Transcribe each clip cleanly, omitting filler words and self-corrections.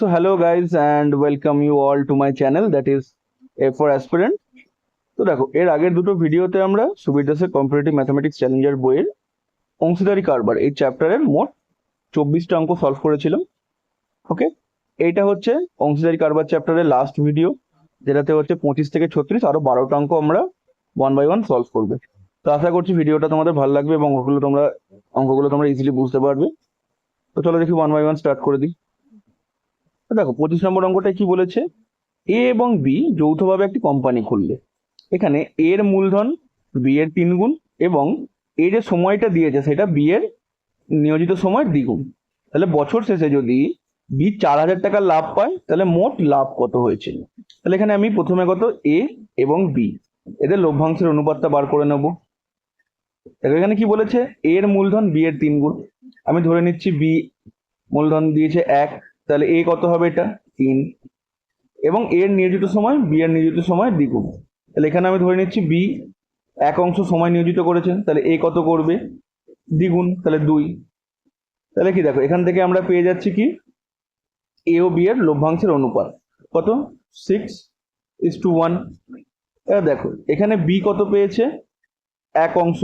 So hello guys and welcome you all to my channel that is A for Aspirant. তো দেখো এর আগের দুটো ভিডিওতে আমরা সুবীর দাসের কম্পারেটিভ ম্যাথমেটিক্স চ্যালেঞ্জার বইয়ের অংশীদারি কারবার এই চ্যাপ্টারের মোট 24টা অঙ্ক সলভ করেছিলাম। ওকে, এইটা হচ্ছে অংশীদারি কারবার চ্যাপ্টারের লাস্ট ভিডিও, যেটাতে হচ্ছে 25 থেকে 36 আরো 12টা অঙ্ক আমরা 1 বাই 1 সলভ করবে। তো আশা করছি ভিডিওটা তোমাদের ভালো লাগবে এবং অঙ্কগুলো তোমরা ইজিলি বুঝতে পারবে। তো চলো দেখি 1 বাই 1 স্টার্ট করে দিই। দেখো 25 নম্বর অঙ্কটায় কি বলেছে, এ এবং বি যৌথভাবে একটি কোম্পানি খুললে। এখানে এর মূলধন বি এর 3 গুণ এবং এই যে সময়টা দিয়েছে সেটা বি এর নিয়োজিত সময়ের দ্বিগুণ। তাহলে বছর শেষে যদি বি 4000 টাকা লাভ পায় তাহলে মোট লাভ কত হয়েছিল। তাহলে এখানে আমি প্রথমে কত এ এবং বি এদের লভ্যাংশের অনুপাতটা বার করে নেব। এখানে কি বলেছে, এর মূলধন বি এর 3 গুণ। আমি ধরে নিচ্ছি বি মূলধন দিয়েছে 1, তাহলে এ কত হবে, এটা 3, এবং এর নিয়োজিত সময় বি এর নিয়োজিত সময় দ্বিগুণ। তাহলে এখানে আমি ধরে নিচ্ছি বি 1 অংশ সময় নিয়োজিত করেছেন, তাহলে এ কত করবে, দ্বিগুণ, তাহলে 2। তাহলে কি দেখো এখান থেকে আমরা পেয়ে যাচ্ছি কি, এ ও বি এর লভ্যাংশের অনুপাত কত, 6:1। এবার দেখো এখানে বি কত পেয়েছে, 1 অংশ,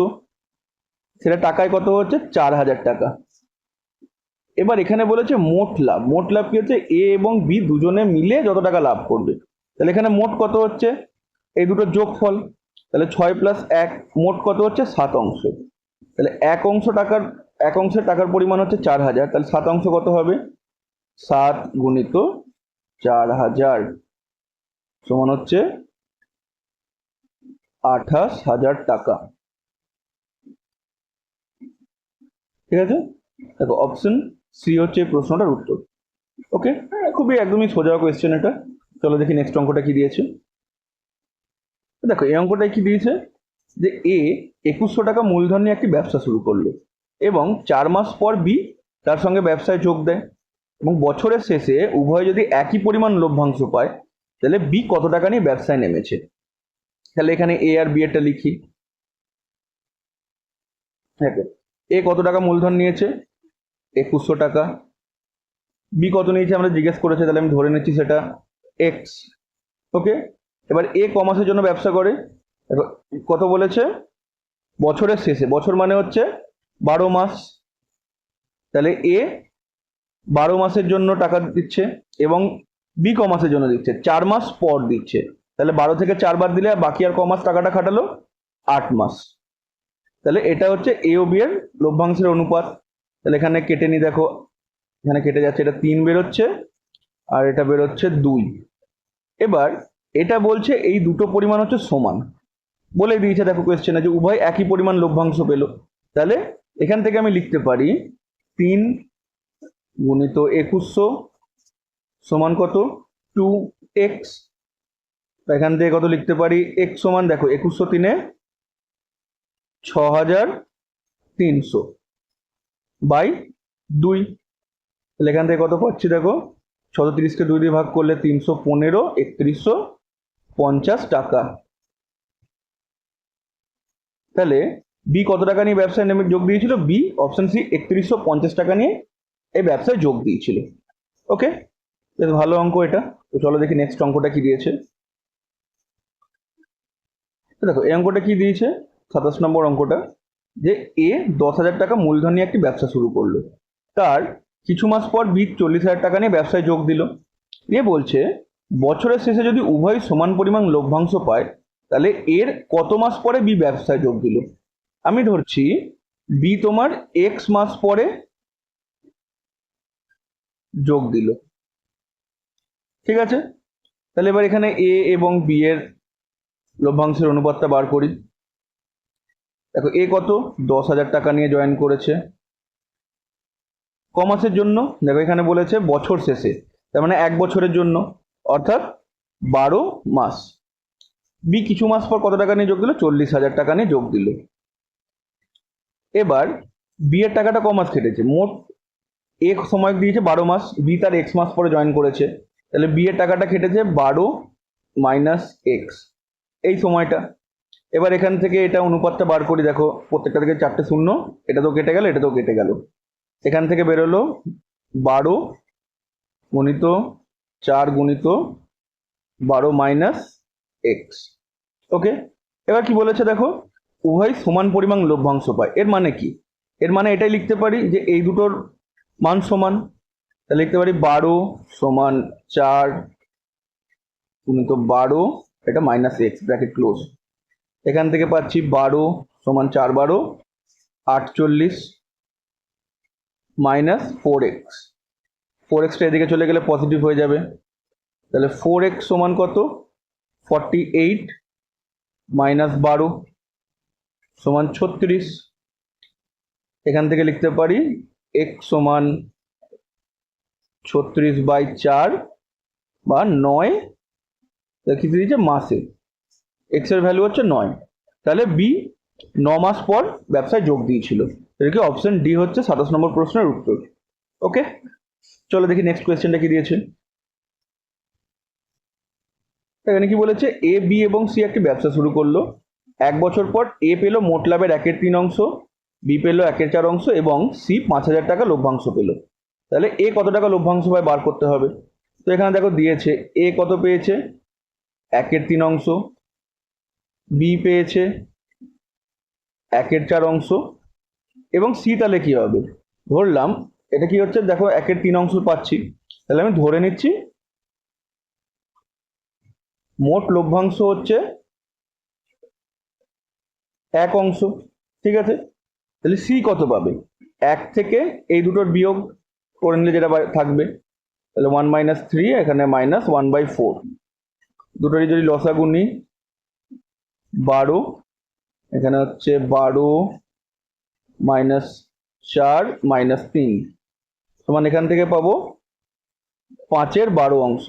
সেটা টাকায় কত হচ্ছে 4000 টাকা। এবার এখানে বলেছে মোট লাভ। মোট লাভ কি হচ্ছে, এ এবং বি দুজনে মিলে যত টাকা লাভ করবে। তাহলে এখানে মোট কত হচ্ছে, এই দুটো যোগফল, তাহলে 6 + 1 মোট কত হচ্ছে 7 অংশ। তাহলে 1 অংশের টাকার পরিমাণ হচ্ছে 4000, তাহলে 7 অংশ কত হবে, 7 × 4000 সমান হচ্ছে 28000 টাকা। ঠিক আছে, দেখো অপশন সি হচ্ছে এই প্রশ্নটার উত্তর। ওকে, খুবই একদমই সোজা কোয়েশ্চেন এটা। চলো দেখি নেক্সট অঙ্কটা কি দিয়েছে। দেখো এই অঙ্কটায় কি দিয়েছে, যে এ 2100 টাকা মূলধন নিয়ে একটি ব্যবসা শুরু করলো এবং 4 মাস পর বি তার সঙ্গে ব্যবসায় যোগ দেয় এবং বছরের শেষে উভয় যদি একই পরিমাণ লভ্যাংশ পায় তাহলে বি কত টাকা নিয়ে ব্যবসায় নেমেছে। তাহলে এখানে এ আর বি এরটা লিখি। দেখো এ কত টাকা মূলধন নিয়েছে, 2100 টাকা। বি কত নিয়েছে আমরা জিজ্ঞেস করেছে, তাহলে আমি ধরে নিচ্ছি সেটা এক্স। ওকে, এবার এ ক মাসের জন্য ব্যবসা করে, কত বলেছে, বছরের শেষে, বছর মানে হচ্ছে 12 মাস। তাহলে এ 12 মাসের জন্য টাকা দিচ্ছে এবং বি ক মাসের জন্য দিচ্ছে, 4 মাস পর দিচ্ছে। তাহলে 12 থেকে 4 বাদ দিলে বাকি আর ক মাস টাকাটা খাটালো, 8 মাস। তাহলে এটা হচ্ছে এ ও বি এর লভ্যাংশের অনুপাত। তাহলে এখানে কেটে নি, দেখো এখানে কেটে যাচ্ছে, এটা 3 বেরোচ্ছে আর এটা বেরোচ্ছে 2। এবার এটা বলছে এই দুটো পরিমাণ হচ্ছে সমান, বলে দিয়েছে দেখো কোয়েশ্চেনে যে উভয় একই পরিমাণ লভ্যাংশ পেল। তাহলে এখান থেকে আমি লিখতে পারি 3 × 2100 সমান কত, 2x। এখান থেকে কত লিখতে পারি, x সমান, দেখো 2100 3 6300 বাই 2। তাহলে এখান থেকে কত পাচ্ছি, দেখো 36কে 2 দিয়ে ভাগ করলে 315, 3150 টাকা। তাহলে বি কত টাকা নিয়ে ব্যবসায় নেমে যোগ দিয়েছিল, বি অপশন সি 3150 টাকা নিয়ে এই ব্যবসায় যোগ দিয়েছিল। ওকে, বেশ ভালো অঙ্ক এটা। তো চলো দেখি নেক্সট অঙ্কটা কি দিয়েছে। দেখো এই অঙ্কটা কি দিয়েছে, 27 নম্বর অঙ্কটা, যে এ 10,000 টাকা মূলধন নিয়ে একটি ব্যবসা শুরু করলো, তার কিছু মাস পর বি 40,000 টাকা নিয়ে ব্যবসায় যোগ দিল। এ বলছে বছরের শেষে যদি উভয় সমান পরিমাণ লভ্যাংশ পায় তাহলে এর কত মাস পরে বি ব্যবসায় যোগ দিল। আমি ধরছি বি তোমার এক্স মাস পরে যোগ দিল। ঠিক আছে, তাহলে এবার এখানে এ এবং বি এর লভ্যাংশের অনুপাতটা বার করি। দেখো এ কত, 10,000 টাকা নিয়ে জয়েন করেছে। ক মাসের জন্য, দেখো এখানে বলেছে বছর শেষে, তার মানে 1 বছরের জন্য, অর্থাৎ 12 মাস। বি কিছু মাস পর কত টাকা নিয়ে যোগ দিল, 40,000 টাকা নিয়ে যোগ দিল। এবার বি এর টাকাটা ক মাস কেটেছে, মোট এ সময় দিয়েছে 12 মাস, বি তার এক্স মাস পরে জয়েন করেছে, তাহলে বি এর টাকাটা কেটেছে 12 - x এই সময়টা। এবার এখান থেকে এটা অনুপাতটা বার করি, দেখো প্রত্যেকটা থেকে 4টে শূন্য, এটা তো কেটে গেল, এটা তো কেটে গেল। এখান থেকে বেরোলো 12 গুণিত 4 গুণিত 12 মাইনাস এক্স। ওকে, এবার কি বলেছে দেখো, উভয় সমান পরিমাণ লভ্যাংশ পায়। এর মানে কি? এর মানে এটাই লিখতে পারি যে এই দুটোর মান সমান। তাহলে লিখতে পারি 12 সমান 4 গুণিত 12, এটা মাইনাস এক্স ব্র্যাকেট ক্লোজ। এখান থেকে পাচ্ছি 12 সমান 4 12 48 মাইনাস 4x। 4xটা এদিকে চলে গেলে পজিটিভ হয়ে যাবে। তাহলে 4x সমান কত? 48 মাইনাস 12 সমান 36। এখান থেকে লিখতে পারি x সমান 36/4 বা 9 কি দিয়েছে মাসে। x এর ভ্যালু হচ্ছে 9। তাহলে বি 9 মাস পর ব্যবসায় যোগ দিয়েছিল। এদিকে অপশন ডি হচ্ছে 27 নম্বর প্রশ্নের উত্তর। ওকে, চলো দেখি নেক্সট কোয়েশ্চেনটা কি দিয়েছে। এখানে কি বলেছে, এ বি এবং সি একটি ব্যবসা শুরু করলো। 1 বছর পর এ পেল মোট লাভের 1/3 অংশ, বি পেল 1/4 অংশ এবং সি 5,000 টাকা লভ্যাংশ পেল। তাহলে এ কত টাকা লভ্যাংশ পায় বার করতে হবে। তো এখানে দেখো দিয়েছে এ কত পেয়েছে, 1/3 অংশ, বি পেয়েছে 1/4 অংশ এবং সি তাহলে কি হবে, ধরলাম এটা কি হচ্ছে, দেখো 1/3 অংশ পাচ্ছি, তাহলে আমি ধরে নিচ্ছি মোট লভ্যাংশ হচ্ছে 1 অংশ। ঠিক আছে, তাহলে সি কত পাবে, 1 থেকে এই দুটোর বিয়োগ করে নিলে যেটা থাকবে, তাহলে 1 - 3, এখানে মাইনাস 1/4। দুটোরই যদি লসাগু নিই 12, এখানে হচ্ছে 12 মাইনাস 4 মাইনাস 3 সমান এখান থেকে পাবো 5-এর 12 অংশ।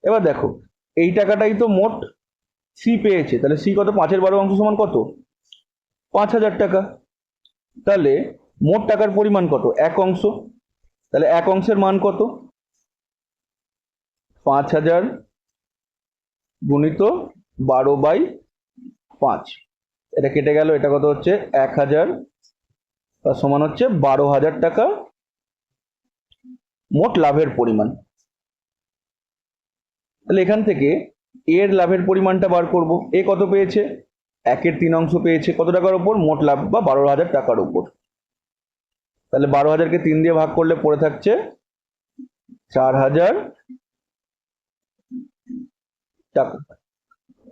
এবার দেখো এই টাকাটাই তো মোট সি পেয়েছে, তাহলে সি কত, 5-এর 12 অংশ সমান কত, 5,000 টাকা। তাহলে মোট টাকার পরিমাণ কত, 1 অংশ। তাহলে 1 অংশের মান কত, 5,000 গুণিত 12/5। এটা কেটে গেল, এটা কত হচ্ছে 1,000, তার সমান হচ্ছে 12,000 টাকা মোট লাভের পরিমাণ। তাহলে এখান থেকে এর লাভের পরিমাণটা বার করব। এ কত পেয়েছে, 1/3 অংশ পেয়েছে, কত টাকার উপর, মোট লাভ বা 12,000 টাকার উপর। তাহলে 12,000কে 3 দিয়ে ভাগ করলে পড়ে থাকছে 4,000 টাকা।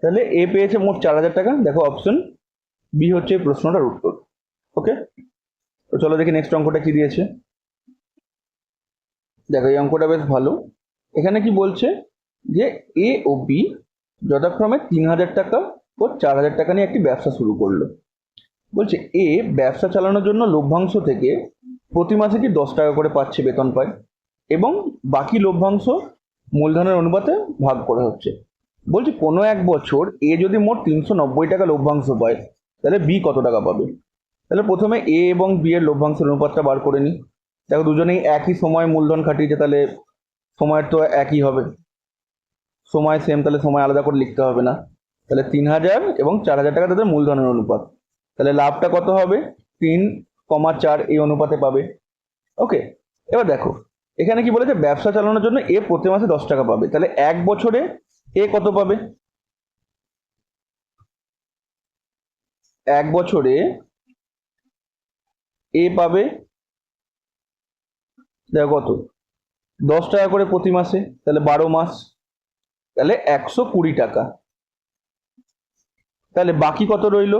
তাহলে এ পেয়েছে মোট 4,000 টাকা। দেখো অপশন বি হচ্ছে এই প্রশ্নটার উত্তর। ওকে, তো চলো দেখি নেক্সট অঙ্কটা কি দিয়েছে। দেখো এই অঙ্কটা বেশ ভালো। এখানে কি বলছে যে এ ও বি যথাক্রমে 3,000 টাকা ও 4,000 টাকা নিয়ে একটি ব্যবসা শুরু করলো। বলছে এ ব্যবসা চালানোর জন্য লভ্যাংশ থেকে প্রতি মাসে কি 10 টাকা করে পাচ্ছে, বেতন পায়, এবং বাকি লভ্যাংশ মূলধনের অনুপাতে ভাগ করে হচ্ছে। বলছে কোনো এক বছর এ যদি মোট 390 টাকা লভ্যাংশ পায়, তাহলে বি কত টাকা পাবে। তাহলে প্রথমে এ এবং বি এর লভ্যাংশের অনুপাতটা বার করে নিই। দেখো দুজনেই একই সময় মূলধন খাটিয়েছে, তাহলে সময়ের তো একই হবে, সময় সেম, তাহলে সময় আলাদা করে লিখতে হবে না। তাহলে 3,000 এবং 4,000 টাকা তাদের মূলধনের অনুপাত। তাহলে লাভটা কত হবে, 3,4 এই অনুপাতে পাবে। ওকে, এবার দেখো এখানে কি বলেছে, ব্যবসা চালানোর জন্য এ প্রতি মাসে 10 টাকা পাবে। তাহলে 1 বছরে এ কত পাবে, 1 বছরে এ পাবে দেখো কত, 10 টাকা করে প্রতি মাসে, তাহলে 12 মাস, তাহলে 120 টাকা। তাহলে বাকি কত রইল,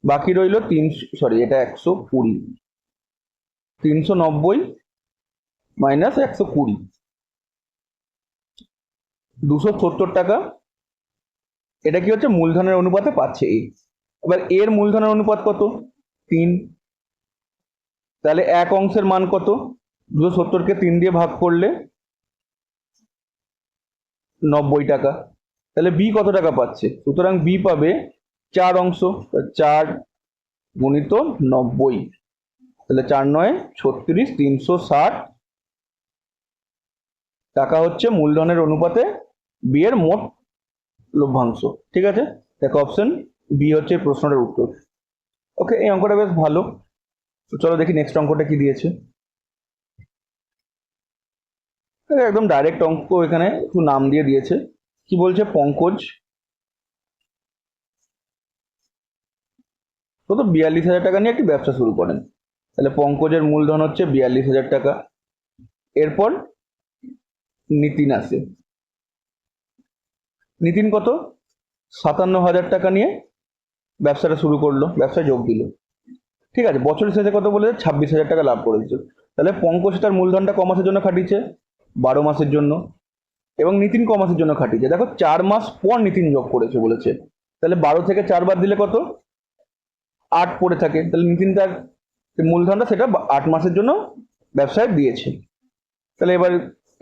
বাকি রইল 120, 390 মাইনাস 120, 270 টাকা। এটা কি হচ্ছে মূলধনের অনুপাতে পাচ্ছে এ। এবার এর মূলধনের অনুপাত কত, 3। তাহলে 1 অংশের মান কত, 270কে 3 দিয়ে ভাগ করলে 90 টাকা। তাহলে বি কত টাকা পাচ্ছে, সুতরাং বি পাবে 4 অংশ, 4 গুণিত 90, তাহলে 4 × 9 = 36, 360 টাকা হচ্ছে মূলধনের অনুপাতে বি এর মোট লভ্যাংশ। ঠিক আছে, দেখো অপশন বি হচ্ছে প্রশ্নটার উত্তর। ওকে, এই অঙ্কটা বেশ ভালো। তো চলো দেখি নেক্সট অঙ্কটা কি দিয়েছে। একদম ডাইরেক্ট অঙ্ক, এখানে একটু নাম দিয়ে দিয়েছে। কি বলছে, পঙ্কজ কত 42,000 টাকা নিয়ে একটি ব্যবসা শুরু করেন। তাহলে পঙ্কজের মূলধন হচ্ছে 42,000 টাকা। এরপর নিতিন আসে। নিতিন কত 57,000 টাকা নিয়ে ব্যবসাটা শুরু করলো, ব্যবসায় যোগ দিল। ঠিক আছে, বছরের শেষে কত বলেছে, 26,000 টাকা লাভ করেছে। তাহলে পঙ্কজ তার মূলধনটা ক মাসের জন্য খাটিয়েছে, 12 মাসের জন্য। এবং নিতিন ক মাসের জন্য খাটিয়েছে, দেখো 4 মাস পর নিতিন যোগ করেছে বলেছে। তাহলে 12 থেকে 4 বাদ দিলে কত, 8 পড়ে থাকে। তাহলে নিতিন তার মূলধনটা সেটা 8 মাসের জন্য ব্যবসায় দিয়েছে। তাহলে এবার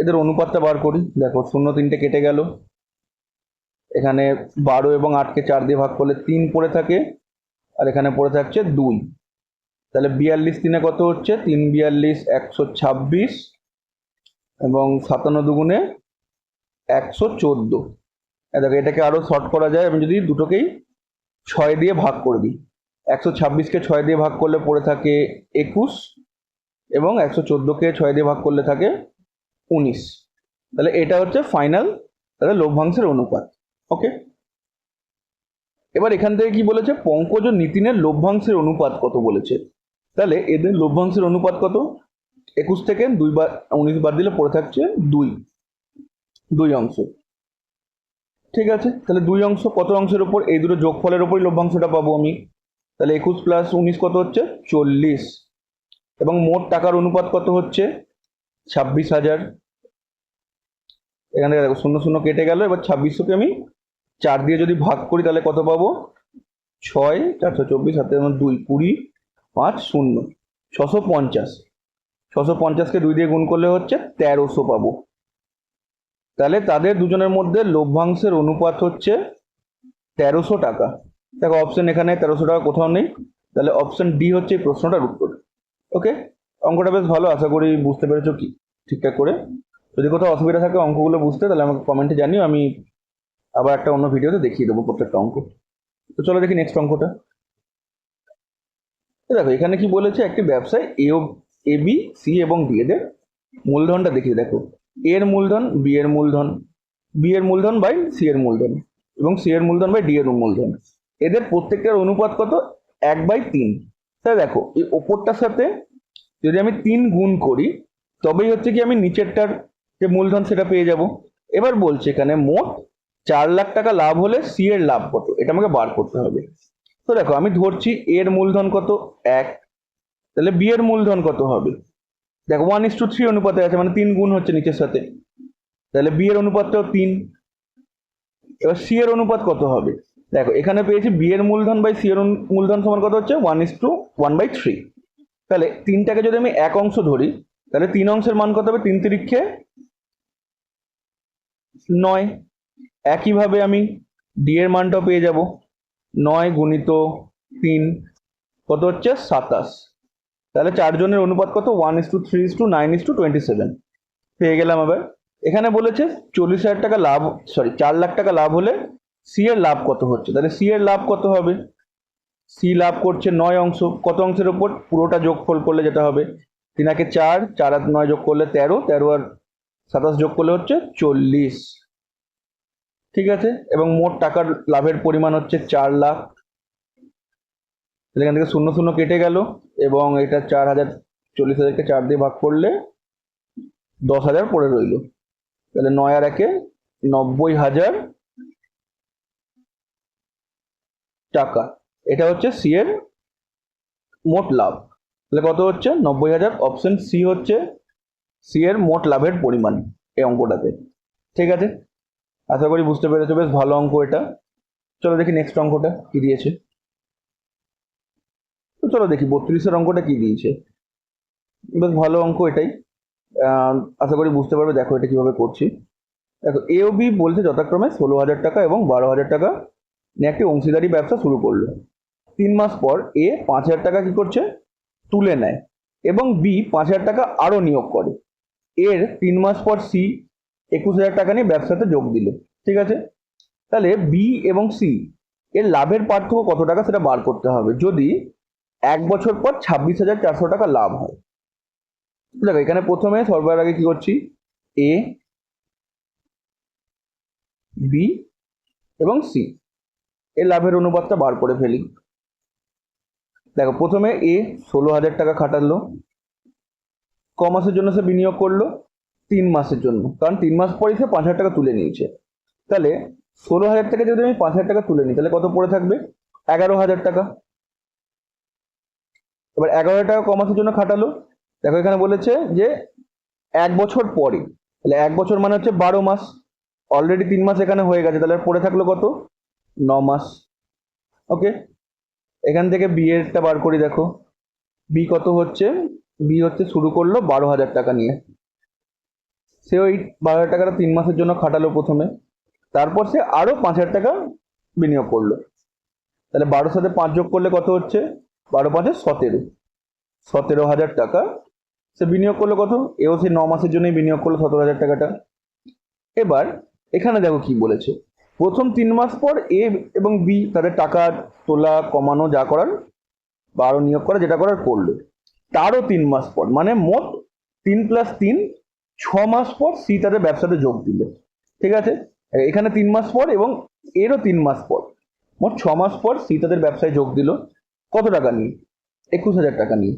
এদের অনুপাতটা বার করি। দেখো 0 3টে কেটে গেল, এখানে 12 এবং 8কে 4 দিয়ে ভাগ করলে 3 পড়ে থাকে, আর এখানে পড়ে থাকছে 2। তাহলে 42 3-এ কত হচ্ছে, 3 42 126, এবং 57 দুগুণে 114। দেখো এটাকে আরো শর্ট করা যায়, আমি যদি দুটোকেই 6 দিয়ে ভাগ করে দিই। 126কে 6 দিয়ে ভাগ করলে পড়ে থাকে 21, এবং 114কে 6 দিয়ে ভাগ করলে থাকে 19। তাহলে এটা হচ্ছে ফাইনাল তাহলে লভ্যাংশের অনুপাত। ওকে, এবার এখান থেকে কি বলেছে, পঙ্কজ ও নিতিনের লভ্যাংশের অনুপাত কত বলেছে। তাহলে এদের লভ্যাংশের অনুপাত কত, 21 থেকে 19 বাদ দিলে পড়ে থাকছে 2 অংশ। ঠিক আছে, তাহলে 2 অংশ কত অংশের উপর, এই দুটো যোগফলের উপরই লভ্যাংশটা পাবো আমি। তাহলে 21 + 19 কত হচ্ছে, 40। এবং মোট টাকার অনুপাত কত হচ্ছে, 26,000। এখানে দেখো 0 0 কেটে গেল। এবার 2600কে আমি 4 দিয়ে যদি ভাগ করি তাহলে কত পাবো, 6 424 হাতে 2 20 5 0 650। 650কে 2 দিয়ে গুণ করলে হচ্ছে 1300 পাবো। তাহলে তাদের দুজনের মধ্যে লভ্যাংশের অনুপাত হচ্ছে 1300 টাকা। দেখো অপশন এখানে 1300 টাকা কোথাও নেই, তাহলে অপশন ডি হচ্ছে এই প্রশ্নটার উত্তর। ওকে, অঙ্কটা বেশ ভালো, আশা করি বুঝতে পেরেছো কি ঠিকঠাক করে। যদি কোথাও অসুবিধা থাকে অঙ্কগুলো বুঝতে, তাহলে আমাকে কমেন্টে জানিও, আমি আবার একটা অন্য ভিডিওতে দেখিয়ে দেবো প্রত্যেকটা অঙ্ক। তো চলো দেখি নেক্সট অঙ্কটা। দেখো এখানে কি বলেছে, একটি ব্যবসায় এ বি সি এবং ডি এদের মূলধনটা দেখিয়ে দেখো, এ এর মূলধন বি এর মূলধন, বি এর মূলধন বাই সি এর মূলধন, এবং সি এর মূলধন বাই ডি এর মূলধন। এদের প্রত্যেকটার অনুপাত কত, 1/3। তাই দেখো এই ওপরটার সাথে যদি আমি 3 গুণ করি তবেই হচ্ছে কি আমি নিচেরটার যে মূলধন সেটা পেয়ে যাব। এবার বলছে এখানে মোট 4 লাখ টাকা লাভ হলে সি এর লাভ কত, এটা আমাকে বার করতে হবে। তো দেখো আমি ধরছি এর মূলধন কত, 1। তাহলে বি এর মূলধন কত হবে, দেখো 1:3 অনুপাতে আছে, মানে 3 গুণ হচ্ছে নিচের সাথে। তাহলে বি এর অনুপাতটাও 3। এবার সি এর অনুপাত কত হবে, দেখো এখানে পেয়েছি বি এর মূলধন বাই সি এর মূলধন সমান কত হচ্ছে, 1:1/3। তাহলে 3টাকে যদি আমি এক অংশ ধরি তাহলে 3 অংশের মান কত হবে, 3 তিরিক্ষে 9। একইভাবে আমি ডি এর মানটাও পেয়ে যাব, 9 গুণিত 3 কত হচ্ছে, 27। তাহলে 4 জনের অনুপাত কত, 1:3:9:27 পেয়ে গেলাম। আবার এখানে বলেছে 40,000 টাকা লাভ, 4 লাখ টাকা লাভ হলে সি এর লাভ কত হচ্ছে। তাহলে সি এর লাভ কত হবে, সি লাভ করছে 9 অংশ, কত অংশের ওপর, পুরোটা যোগফল করলে যেটা হবে, 3 4 4 আর 9 যোগ করলে 13, 13 আর 27 যোগ করলে হচ্ছে 40। ঠিক আছে, এবং মোট টাকার লাভের পরিমাণ হচ্ছে 4 লাখ। এখান থেকে 0 0 কেটে গেল, এবং এটা 4,000, 40,000কে 4 দিয়ে ভাগ করলে 10,000 পড়ে রইল। তাহলে 9 আর 1-এ 90,000 টাকা, এটা হচ্ছে সি এর মোট লাভ। তাহলে কত হচ্ছে, 90,000। অপশন সি হচ্ছে সি এর মোট লাভের পরিমাণ এই অঙ্কটাতে। ঠিক আছে, আশা করি বুঝতে পেরেছো, বেশ ভালো অঙ্ক এটা। চলো দেখি নেক্সট অঙ্কটা কি দিয়েছে। তো চলো দেখি 32-এর অঙ্কটা কি দিয়েছে। বেশ ভালো অঙ্ক এটাই, আশা করি বুঝতে পারবে। দেখো এটা কিভাবে করছি। দেখো এ ও বি বলছে যথাক্রমে 16,000 টাকা এবং 12,000 টাকা নিয়ে একটি অংশীদারি ব্যবসা শুরু করলো। 3 মাস পর এ 5,000 টাকা কি করছে, তুলে নেয়, এবং বি 5,000 টাকা আরো নিয়োগ করে। এর 3 মাস পর সি 21,000 টাকা নিয়ে ব্যবসাতে যোগ দিল। ঠিক আছে, তাহলে বি এবং সি এর লাভের পার্থক্য কত টাকা সেটা বার করতে হবে যদি 1 বছর পর 26,400 টাকা লাভ হয়। দেখো এখানে প্রথমে সবার আগে কি করছি, এ, বি এবং সি এর লাভের অনুপাতটা বার করে ফেলি। দেখো প্রথমে এ 16,000 টাকা খাটালো, ক মাসের জন্য সে বিনিয়োগ করলো? 3 মাসের জন্য, কারণ 3 মাস পরেই সে 5,000 টাকা তুলে নিয়েছে। তাহলে 16,000 টাকা যদি আমি 5,000 টাকা তুলে নিই, তাহলে কত পড়ে থাকবে? 11,000 টাকা। এবার 11,000 টাকা ক মাসের জন্য খাটালো? দেখো এখানে বলেছে যে 1 বছর পরে, তাহলে 1 বছর মানে হচ্ছে 12 মাস। অলরেডি 3 মাস এখানে হয়ে গেছে, তাহলে পড়ে থাকলো কত? 9 মাস। ওকে, এখান থেকে বি এরটা বার করি। দেখো বি কত হচ্ছে? বি হচ্ছে শুরু করলো 12,000 টাকা নিয়ে, সে ওই 12,000 টাকাটা 3 মাসের জন্য খাটালো প্রথমে, তারপর সে আরো 5,000 টাকা বিনিয়োগ করলো। তাহলে 12 সাথে 5 যোগ করলে কত হচ্ছে? 12 5 17, 17,000 টাকা সে বিনিয়োগ করলো। কত? এও সে 9 মাসের জন্যই বিনিয়োগ করলো 17,000 টাকাটা। এবার এখানে দেখো কি বলেছে, প্রথম 3 মাস পর এ এবং বি তাদের টাকা তোলা কমানো যা করার বা আরো নিয়োগ করা যেটা করার করলো। তারও 3 মাস পর, মানে মোট 3 + 3 6 মাস পর সি তাদের ব্যবসাতে যোগ দিল। ঠিক আছে, এখানে 3 মাস পর এবং এরও 3 মাস পর, মোট 6 মাস পর সি তাদের ব্যবসায় যোগ দিল। কত টাকা নিয়ে? 21,000 টাকা নিয়ে।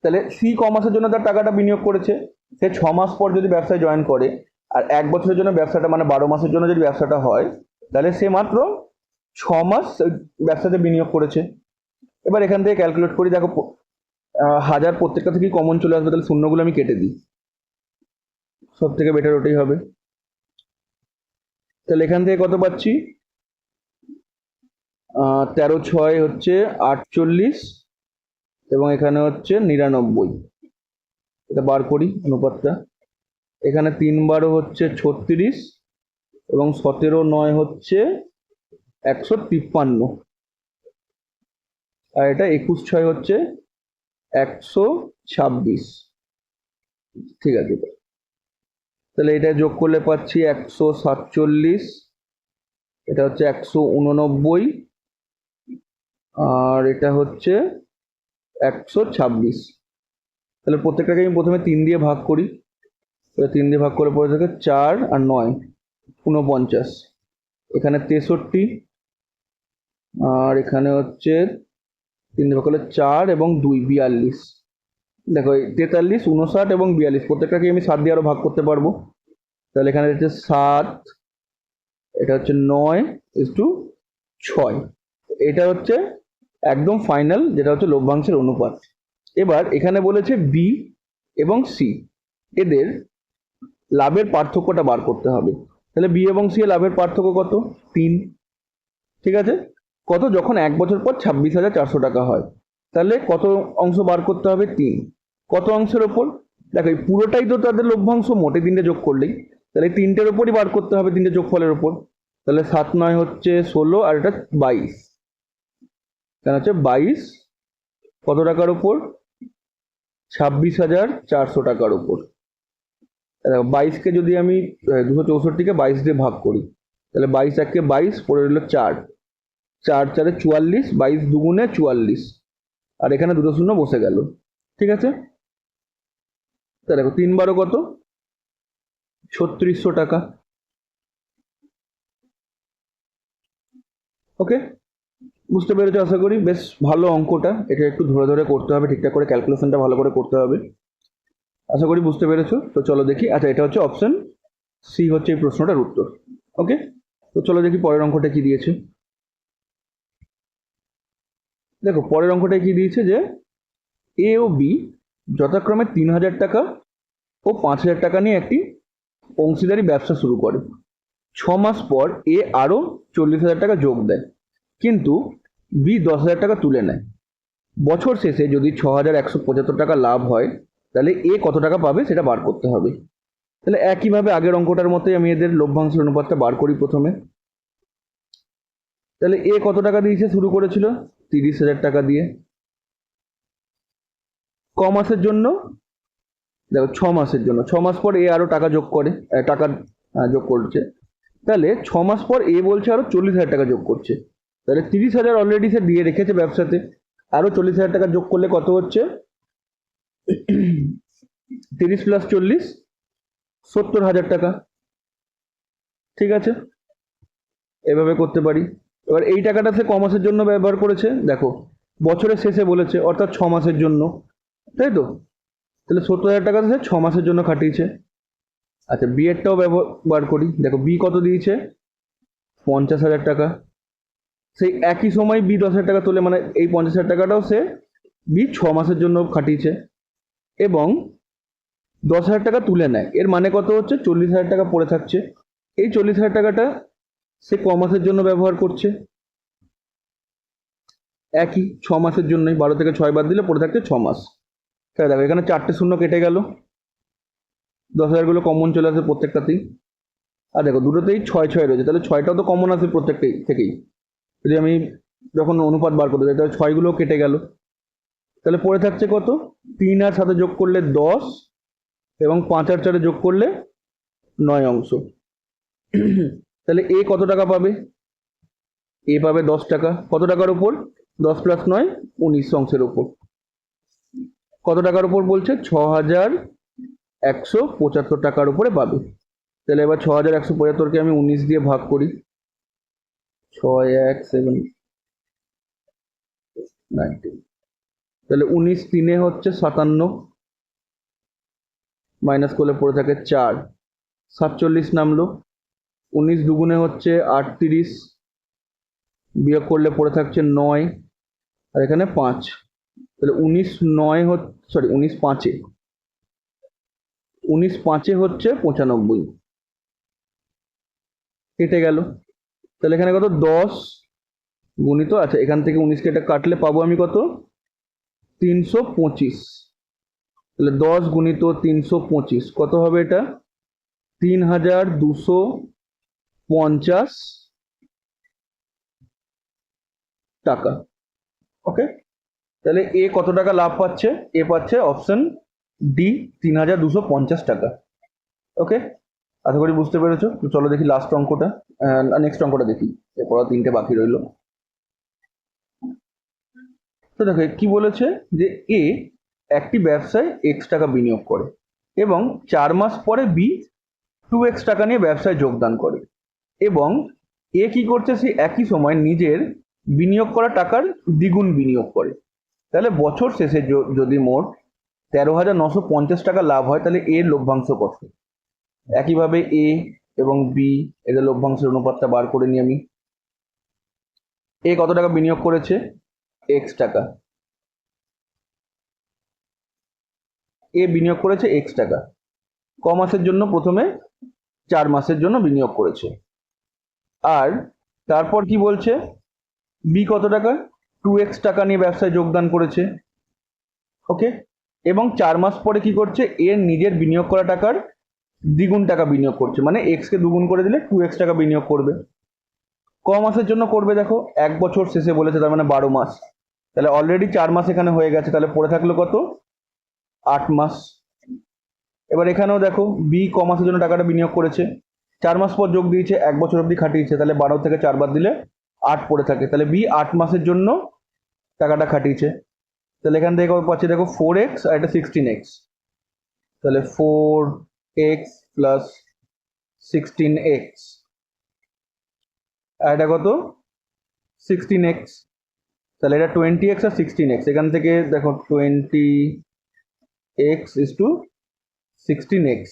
তাহলে সি ক মাসের জন্য তার টাকাটা বিনিয়োগ করেছে? সে 6 মাস পর যদি ব্যবসায় জয়েন করে, আর 1 বছরের জন্য ব্যবসাটা মানে 12 মাসের জন্য যদি ব্যবসাটা হয়, তাহলে সে মাত্র 6 মাস ব্যবসাতে বিনিয়োগ করেছে। এবার এখান থেকে ক্যালকুলেট করি। দেখো 1000 প্রত্যেকটা থেকেই কমন চলে আসবে, তাহলে শূন্যগুলো আমি কেটে দিই, সব থেকে বেটার ওটাই হবে। তাহলে এখান থেকে কত পাচ্ছি? 13 6 হচ্ছে 48 এবং এখানে হচ্ছে 99। এটা বার করি অনুপাতটা। এখানে 3 12 হচ্ছে 36 এবং 17 9 হচ্ছে 153, আর এটা 21 6 হচ্ছে 126। ঠিক আছে, তাহলে এটা যোগ করলে পাচ্ছি 147, এটা হচ্ছে 189, আর এটা হচ্ছে 126। তাহলে প্রত্যেকটাকে আমি প্রথমে 3 দিয়ে ভাগ করি। 3 দিয়ে ভাগ করে পড়ে থাকে 4 আর 9 49, এখানে 63, আর এখানে হচ্ছে 3 দিয়ে ভাগ করলে 4 এবং 2 42। দেখো 43 59 এবং 42 প্রত্যেকটাকে আমি 7 দিয়ে আরো ভাগ করতে পারবো। তাহলে এখানে হচ্ছে 7, এটা হচ্ছে 9:6। এটা হচ্ছে একদম ফাইনাল, যেটা হচ্ছে লভ্যাংশের অনুপাত। এবার এখানে বলেছে বি এবং সি এদের লাভের পার্থক্যটা বার করতে হবে। তাহলে বি এবং সি এর লাভের পার্থক্য কত? 3। ঠিক আছে, কত? যখন 1 বছর পর 26,400 টাকা হয়, তাহলে কত অংশ বার করতে হবে? 3। কত অংশের ওপর? দেখো এই পুরোটাই তো তাদের লভ্যাংশ, মোটে 3টে যোগ করলেই, তাহলে 3টের ওপরই বার করতে হবে, 3টে যোগফলের ওপর। তাহলে 7 9 হচ্ছে 16 আর এটা 22, কেন হচ্ছে 22 কত টাকার উপর? 26,400 টাকার উপর। 22কে যদি আমি 264কে 22 দিয়ে ভাগ করি, তাহলে 22 1 22 পড়ে রইল 4, 4 4 44, 22 দুগুণে 44, আর এখানে দুটো শূন্য বসে গেল। ঠিক আছে, তা দেখো 3 12 কত? 3600 টাকা। ওকে, বুঝতে পেরেছো আশা করি। বেশ ভালো অঙ্কটা, এটা একটু ধরে ধরে করতে হবে, ঠিকঠাক করে ক্যালকুলেশনটা ভালো করে করতে হবে। আশা করি বুঝতে পেরেছো। তো চলো দেখি। আচ্ছা, এটা হচ্ছে অপশন সি হচ্ছে এই প্রশ্নটার উত্তর। ওকে, তো চলো দেখি পরের অঙ্কটা কি দিয়েছে। দেখো পরের অঙ্কটায় কি দিয়েছে, যে এ ও বি যথাক্রমে 3,000 টাকা ও 5,000 টাকা নিয়ে একটি অংশীদারি ব্যবসা শুরু করে। 6 মাস পর এ আরো 40,000 টাকা যোগ দেয়, কিন্তু বি 10,000 টাকা তুলে নেয়। বছর শেষে যদি 6,175 টাকা লাভ হয়, তাহলে এ কত টাকা পাবে সেটা বার করতে হবে। তাহলে একইভাবে আগের অঙ্কটার মতোই আমি এদের লভ্যাংশের অনুপাতটা বার করি প্রথমে। তাহলে এ কত টাকা দিয়েছে? শুরু করেছিল 30,000 টাকা দিয়ে। ক মাসের জন্য? দেখো 6 মাসের জন্য। 6 মাস পর এ আরো টাকা যোগ করে, টাকা যোগ করছে। তাহলে 6 মাস পর এ বলছে আরো 40,000 টাকা যোগ করছে। তাহলে 30,000 অলরেডি সে দিয়ে রেখেছে ব্যবসাতে, আরো 40,000 টাকা যোগ করলে কত হচ্ছে? 30 প্লাস 40 70,000 টাকা। ঠিক আছে, এভাবে করতে পারি। এবার এই টাকাটা সে ক মাসের জন্য ব্যবহার করেছে দেখো, বছরের শেষে বলেছে, অর্থাৎ 6 মাসের জন্য, তাই তো? তাহলে 70,000 টাকা সে 6 মাসের জন্য খাটিয়েছে। আচ্ছা, বি এরটাও ব্যবহার করি। দেখো বি কত দিয়েছে, 50,000 টাকা। সেই একই সময় বি 10,000 টাকা তোলে, মানে এই 50,000 টাকাটাও সে বি 6 মাসের জন্য খাটিয়েছে এবং 10,000 টাকা তুলে নেয়। এর মানে কত হচ্ছে, 40,000 টাকা পড়ে থাকছে। এই 40,000 টাকাটা সে ক মাসের জন্য ব্যবহার করছে, একই 6 মাসের জন্যই। 12 থেকে 6 বাদ দিলে পড়ে থাকছে 6 মাস। তাই দেখো এখানে 4টে শূন্য কেটে গেল, 10,000 গুলো কমন চলে আসে প্রত্যেকটাতেই। আর দেখো দুটোতেই 6 রয়েছে, তাহলে 6টাও তো কমন আসে প্রত্যেকটাই থেকেই। যদি আমি যখন অনুপাত বার করতে যাই তাহলে 6গুলো কেটে গেল, তাহলে পড়ে থাকছে কত, 3 আর সাথে যোগ করলে 10 এবং 5 আর 4 যোগ করলে 9 অংশ। তাহলে এ কত টাকা পাবে, এ পাবে 10 টাকা। কত টাকার উপর, 10 প্লাস 9 19 অংশের উপর। কত টাকার উপর বলছে, 6,175 টাকার উপরে পাবে। তাহলে এবার 6,175কে আমি 19 দিয়ে ভাগ করি। 6 1 7 19, তাহলে 19 3 হচ্ছে 57, মাইনাস করলে পড়ে থাকে 4, 47 নামলো। 19 দুগুণে হচ্ছে 38, বিয়োগ করলে পড়ে থাকছে 9, আর এখানে 5। তাহলে 19 9 সরি 19 5-এ, 19 5-এ হচ্ছে 95, কেটে গেল। তাহলে এখানে কত, 10 গুণিত, আচ্ছা এখান থেকে 19কে এটা কাটলে পাবো আমি কত, 325। তাহলে 10 গুণিত 325 কত হবে, এটা 3,250 টাকা। ওকে, তাহলে এ কত টাকা লাভ পাচ্ছে, এ পাচ্ছে অপশন ডি 3,250 টাকা। ওকে, আশা করি বুঝতে পেরেছো। তো চলো দেখি লাস্ট অঙ্কটা, নেক্সট অঙ্কটা দেখি, এরপর 3টে বাকি রইল। তো দেখো কি বলেছে, যে এ একটি ব্যবসায় এক্স টাকা বিনিয়োগ করে এবং 4 মাস পরে বি 2x টাকা নিয়ে ব্যবসায় যোগদান করে, এবং এ কি করছে, সে একই সময় নিজের বিনিয়োগ করা টাকার দ্বিগুণ বিনিয়োগ করে। তাহলে বছর শেষে যদি মোট 13,950 টাকা লাভ হয়, তাহলে এর লভ্যাংশ কত। একইভাবে এ এবং বি এদের লভ্যাংশের অনুপাতটা বার করে নিই আমি। এ কত টাকা বিনিয়োগ করেছে, এক্স টাকা। এ বিনিয়োগ করেছে এক্স টাকা, ক মাসের জন্য, প্রথমে 4 মাসের জন্য বিনিয়োগ করেছে। আর তারপর কি বলছে, বি কত টাকা, 2x টাকা নিয়ে ব্যবসায় যোগদান করেছে। ওকে, এবং 4 মাস পরে কি করছে, এর নিজের বিনিয়োগ করা টাকার দ্বিগুণ টাকা বিনিয়োগ করছে, মানে এক্সকে দুগুণ করে দিলে 2x টাকা বিনিয়োগ করবে। ক মাসের জন্য করবে দেখো, 1 বছর শেষে বলেছে, তার মানে 12 মাস। তাহলে অলরেডি 4 মাস এখানে হয়ে গেছে, তাহলে পড়ে থাকলো কত, 8 মাস। এবার এখানেও দেখো বি ক মাসের জন্য টাকাটা বিনিয়োগ করেছে, 4 মাস পর যোগ দিয়েছে, 1 বছর অবধি খাটিয়েছে, তাহলে 12 থেকে 4 বাদ দিলে 8 পড়ে থাকে। তাহলে বি 8 মাসের জন্য টাকাটা খাটিয়েছে। তাহলে এখান থেকে পাচ্ছি দেখো 4x আর এটা 16x, তাহলে 4x প্লাস 16x, আর এটা কত, 16x। তাহলে এটা 20x আর 16x, এখান থেকে দেখো 20x ইস টু 16x।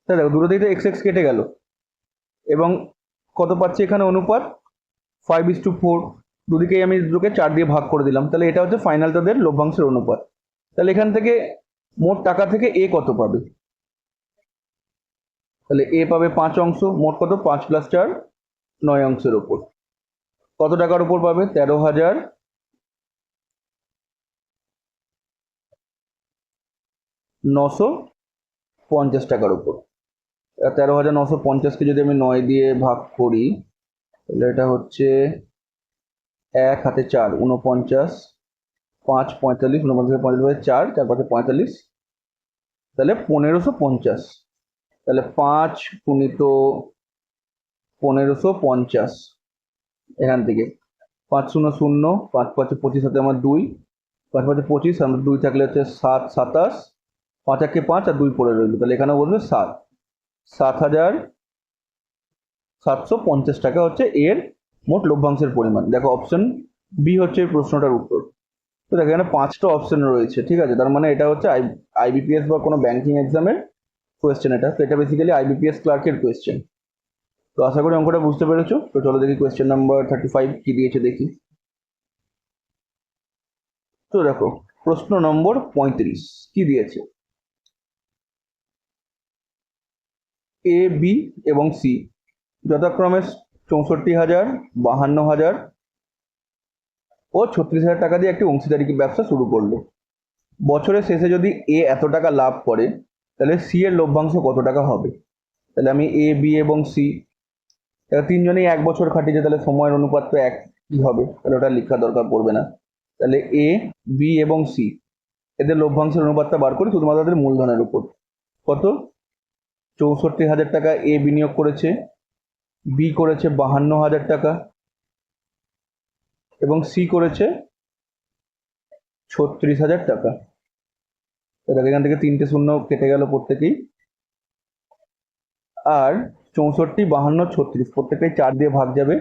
তাহলে দেখো দুটো থেকে x কেটে গেল, এবং কত পাচ্ছি এখানে অনুপাত, 5:4। দুদিকেই আমি দুটোকে 4 দিয়ে ভাগ করে দিলাম, তাহলে এটা হচ্ছে ফাইনাল তাদের লভ্যাংশের অনুপাত। তাহলে এখান থেকে মোট টাকা থেকে এ কত পাবে, তাহলে এ পাবে 5 অংশ, মোট কত, 5 প্লাস 4 9 অংশের উপর। কত টাকার উপর পাবে, 13,950 টাকার উপর। 13,950কে যদি আমি 9 দিয়ে ভাগ করি, তাহলে এটা হচ্ছে 1 হাতে 4 49, 5 45, 49 4 4 5 45, তাহলে 1,550। তাহলে 5 গুণিত 1,550, এখান থেকে 5 0 0, 5 5 25, হাতে আমার 2, 5 5 25, আমরা 2 থাকলে হচ্ছে 7 27, 5 একে 5 আর 2 পড়ে রইল, তাহলে এখানে বলবে 7, 7,750 টাকা হচ্ছে এর মোট লভ্যাংশের পরিমাণ। দেখো অপশন বি হচ্ছে এই প্রশ্নটার উত্তর। তো দেখো এখানে 5টা অপশন রয়েছে, ঠিক আছে, তার মানে এটা হচ্ছে আইবিপিএস বা কোনো ব্যাংকিং এক্সামের কোয়েশ্চেন এটা। তো এটা বেসিক্যালি আইবিপিএস ক্লার্কের কোয়েশ্চেন। তো আশা করি অঙ্কটা বুঝতে পেরেছো। তো চলো দেখি কোয়েশ্চেন নাম্বার 35 কি দিয়েছে দেখি। তো দেখো প্রশ্ন নম্বর 35 কি দিয়েছে, এ বি এবং সি যথাক্রমে 64,000, 52,000 ও 36,000 টাকা দিয়ে একটি অংশীদারি ব্যবসা শুরু করলো। বছরের শেষে যদি এ এত টাকা লাভ করে তাহলে সি এর লভ্যাংশ কত টাকা হবে। তাহলে আমি এ বি এবং সি, তাহলে তিনজনেই 1 বছর খাটিয়েছে, তাহলে সময়ের অনুপাত তো একই হবে, তাহলে ওটা লেখা দরকার পড়বে না। তাহলে এ বি এবং সি এদের লভ্যাংশের অনুপাতটা বার করি শুধুমাত্র তাদের মূলধনের উপর। কত, 64,000 টাকা এ বিনিয়োগ করেছে, বি করেছে 52,000 টাকা এবং সি করেছে 36,000 টাকা। দেখো এখান থেকে 3টে শূন্য কেটে গেল প্রত্যেকেই, আর 64, 52, 36 প্রত্যেকটাই 4 দিয়ে ভাগ যাবে।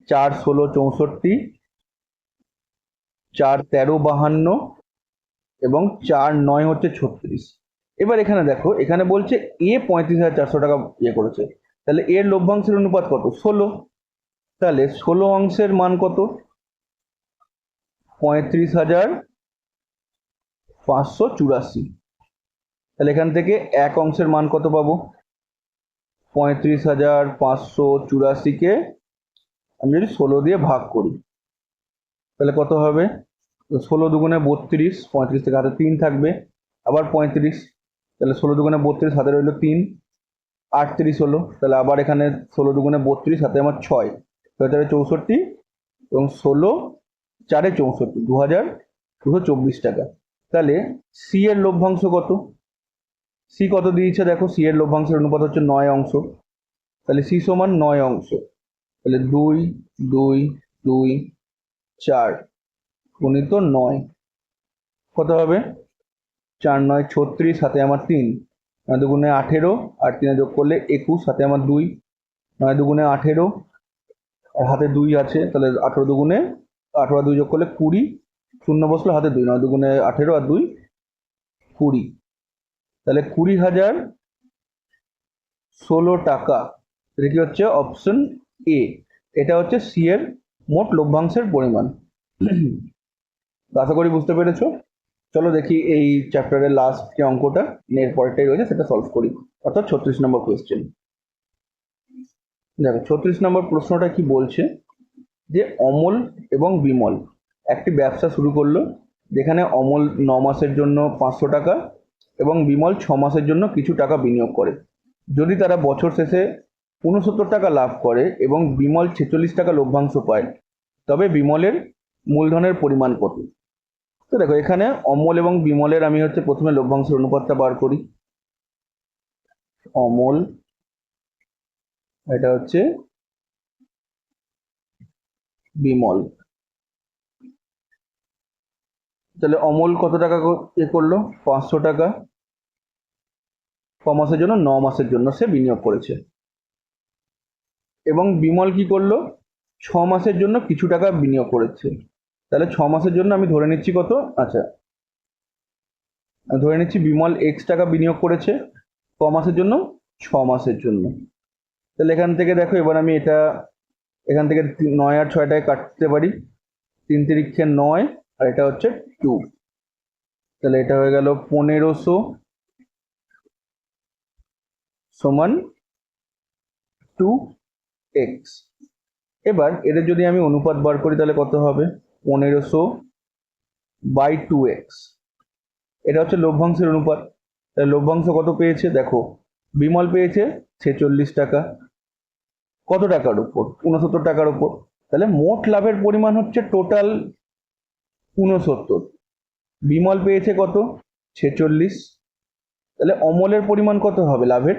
4 16 64, 4 13 52 এবং 4 9 হচ্ছে 36। এবার এখানে দেখো এখানে বলছে এ 35,400 টাকা ইয়ে করেছে, তাহলে এর লভ্যাংশের অনুপাত কত, 16। তাহলে 16 অংশের মান কত, 35,584। তাহলে এখান থেকে এক অংশের মান কত পাবো, 35,584কে আমি যদি 16 দিয়ে ভাগ করি তাহলে কত হবে, 16 দুগুণে 32, 35 থেকে হাতে 3 থাকবে, আবার 35, তাহলে 16 দুগুণে 32 হাতে রইল 3, 38 হলো। তাহলে আবার এখানে 16 দুগুণে 32 হাতে আমার 6, 6 64 এবং 16 4 64, 2,224 টাকা। তাহলে সি এর লভ্যাংশ কত, সি কত দিয়েছে দেখো, সি এর লভ্যাংশের অনুপাত হচ্ছে 9 অংশ, তাহলে সি সমান 9 অংশ। তাহলে 2 2 2 4 গুণিত 9 কত হবে, 4 9 36 হাতে আমার 3, 9 দুগুণে 18 আর 3 যোগ করলে 21 হাতে আমার 2, 9 দুগুণে 18 আর হাতে 2 আছে, তাহলে 18 দুগুণে 18 আর 2 যোগ করলে 20, শূন্য বসলো হাতে 2, 9 দুগুণে 18 আর 2 20, তাহলে 20,016 টাকা। এটা কি হচ্ছে অপশন এ, এটা হচ্ছে সি এর মোট লভ্যাংশের পরিমাণ। আশা করি বুঝতে পেরেছো। চলো দেখি এই চ্যাপ্টারের লাস্ট যে অঙ্কটা এর পরেরটাই রয়েছে সেটা সলভ করি, অর্থাৎ 36 নম্বর কোয়েশ্চেন। দেখো 36 নম্বর প্রশ্নটা কি বলছে, যে অমল এবং বিমল একটি ব্যবসা শুরু করলো, যেখানে অমল 9 মাসের জন্য 500 টাকা এবং বিমল 6 মাসের জন্য কিছু টাকা বিনিয়োগ করে। যদি তারা বছর শেষে 69 টাকা লাভ করে এবং বিমল 46 টাকা লভ্যাংশ পায়, তবে বিমলের মূলধনের পরিমাণ কত। তো দেখো এখানে অমল এবং বিমলের আমি হচ্ছে প্রথমে লভ্যাংশের অনুপাতটা বার করি। অমল, এটা হচ্ছে বিমল, তাহলে অমল কত টাকা এ করলো, 500 টাকা ক মাসের জন্য, 9 মাসের জন্য সে বিনিয়োগ করেছে। এবং বিমল কি করলো, 6 মাসের জন্য কিছু টাকা বিনিয়োগ করেছে। তাহলে 6 মাসের জন্য আমি ধরে নিচ্ছি কত, আচ্ছা ধরে নিচ্ছি বিমল এক্স টাকা বিনিয়োগ করেছে ক মাসের জন্য, 6 মাসের জন্য। তাহলে এখান থেকে দেখো এবার আমি এটা এখান থেকে 9 আর 6টায় কাটতে পারি, 3 তিরিক্ষে 9 আর এটা হচ্ছে 2, তাহলে এটা হয়ে গেল 1500 সমান 2x। এবার এদের যদি আমি অনুপাত বার করি তাহলে কত হবে, 1500/2x, এটা হচ্ছে লভ্যাংশের অনুপাত। তাহলে লভ্যাংশ কত পেয়েছে দেখো, বিমল পেয়েছে 46 টাকা, কত টাকার উপর, 69 টাকার উপর। তাহলে মোট লাভের পরিমাণ হচ্ছে টোটাল 69, বিমল পেয়েছে কত 46, তাহলে অমলের পরিমাণ কত হবে লাভের,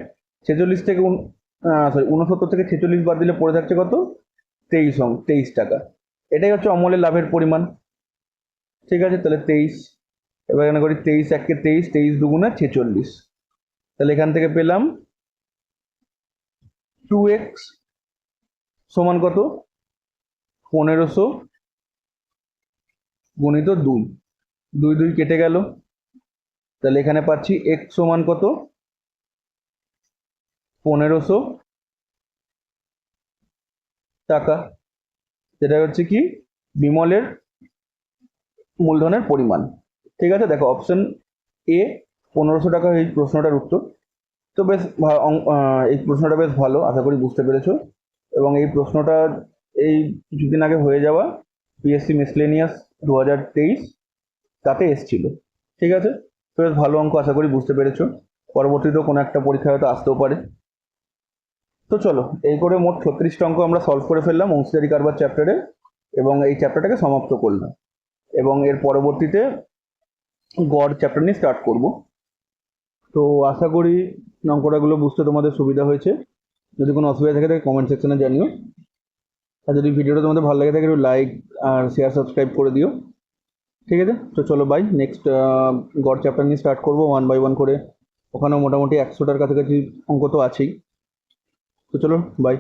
46 থেকে 69 থেকে 46 বাদ দিলে পড়ে থাকছে কত, 23 টাকা। এটাই হচ্ছে অমলের লাভের পরিমাণ, ঠিক আছে, তাহলে 23। এবার এখানে করি 23 একে 23, 23 দুগুণে 46। তাহলে এখান থেকে পেলাম 2x সমান কত, 1500 গুণিত 2, 2 2 কেটে গেল। তাহলে এখানে পাচ্ছি x সমান কত, 1500 টাকা। যেটা হচ্ছে কি বিমলের মূলধনের পরিমাণ। ঠিক আছে, দেখো অপশন এ 1500 টাকা এই প্রশ্নটার উত্তর। তো বেশ এই প্রশ্নটা বেশ ভালো, আশা করি বুঝতে পেরেছো। এবং এই প্রশ্নটা এই কিছুদিন আগে হয়ে যাওয়া পিএসসি মিসলেনিয়াস 2023 তাতে এসছিল। ঠিক আছে, তো বেশ ভালো অঙ্ক, আশা করি বুঝতে পেরেছো। পরবর্তীতেও কোনো একটা পরীক্ষা হয়তো আসতেও পারে। তো চলো, এই করে মোট 36টা অঙ্ক আমরা সলভ করে ফেললাম অংশীদারি কারবার চ্যাপ্টারে, এবং এই চ্যাপ্টারটাকে সমাপ্ত করলাম। এবং এর পরবর্তীতে গড় চ্যাপ্টার নিয়ে স্টার্ট করব। তো আশা করি অঙ্কটাগুলো বুঝতে তোমাদের সুবিধা হয়েছে। যদি কোনো অসুবিধা থাকে তাহলে কমেন্ট সেকশনে জানিও। আর যদি ভিডিওটা তোমাদের ভালো লাগে থাকে একটু লাইক আর শেয়ার সাবস্ক্রাইব করে দিও। ঠিক আছে, তো চলো বাই। নেক্সট গড় চ্যাপ্টার নিয়ে স্টার্ট করবো 1 বাই 1 করে। ওখানেও মোটামুটি 100টার কাছাকাছি অঙ্ক তো আছেই। তো চলো বাই।